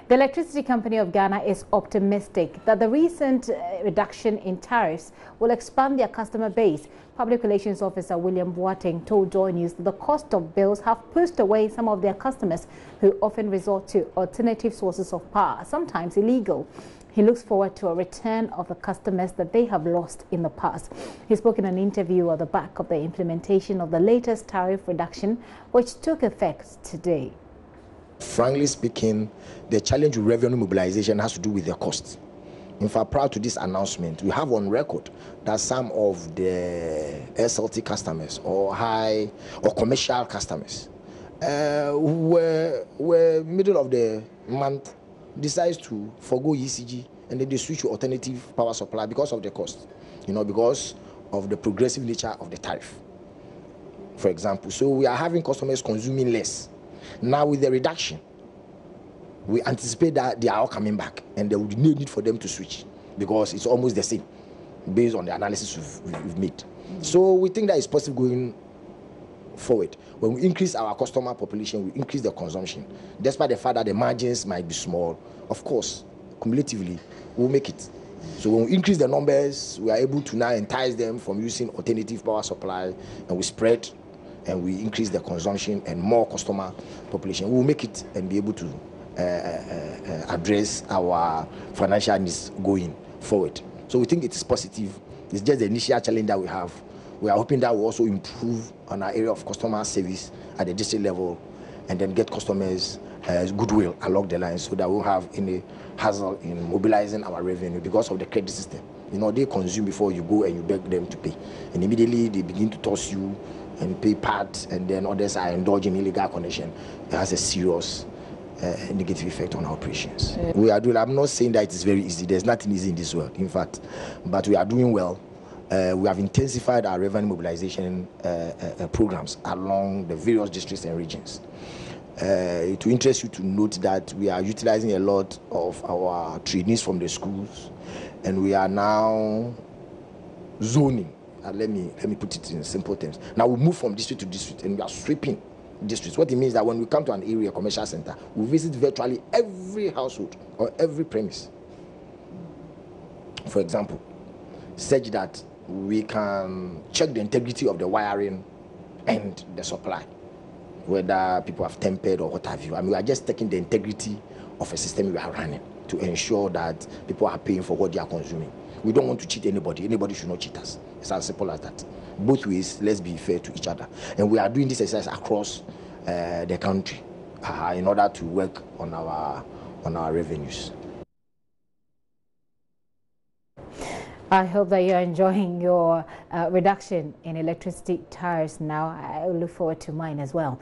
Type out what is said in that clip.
The Electricity Company of Ghana is optimistic that the recent reduction in tariffs will expand their customer base. Public Relations Officer William Boateng told JoyNews that the cost of bills have pushed away some of their customers who often resort to alternative sources of power, sometimes illegal. He looks forward to a return of the customers that they have lost in the past. He spoke in an interview at the back of the implementation of the latest tariff reduction, which took effect today. Frankly speaking, the challenge with revenue mobilization has to do with the cost. In fact, prior to this announcement, we have on record that some of the SLT customers or high or commercial customers who were middle of the month decides to forgo ECG and then they switch to alternative power supply because of the cost, because of the progressive nature of the tariff, for example. So we are having customers consuming less. Now with the reduction, we anticipate that they are all coming back and there will be no need for them to switch because it's almost the same based on the analysis we've made. So we think that it's possible going forward. When we increase our customer population, we increase the consumption. Despite the fact that the margins might be small, of course, cumulatively, we'll make it. So when we increase the numbers, we are able to now entice them from using alternative power supply, and we spread and we increase the consumption and more customer population. We will make it and be able to address our financial needs going forward. So we think it is positive. It's just the initial challenge that we have. We are hoping that we will also improve on our area of customer service at the district level and then get customers goodwill along the line so that we won't have any hassle in mobilizing our revenue because of the credit system. They consume before you go and you beg them to pay. And immediately they begin to toss you and pay part, and then others are indulging in illegal connection. It has a serious negative effect on our operations. We are doing, I'm not saying that it is very easy. There's nothing easy in this world, in fact, but we are doing well. We have intensified our revenue mobilization programs along the various districts and regions. It will interest you to note that we are utilizing a lot of our trainees from the schools, and we are now zoning. Let me put it in simple terms. Now we move from district to district and we are sweeping districts. What it means that when we come to an area, commercial center, we visit virtually every household or every premise, for example, such that we can check the integrity of the wiring and the supply, whether people have tempered or what have you. I mean, we are just taking the integrity of a system we are running to ensure that people are paying for what they are consuming. We don't want to cheat anybody. Anybody should not cheat us. It's as simple as that. Both ways, let's be fair to each other. And we are doing this exercise across the country in order to work on our revenues. I hope that you're enjoying your reduction in electricity tariffs now. I look forward to mine as well.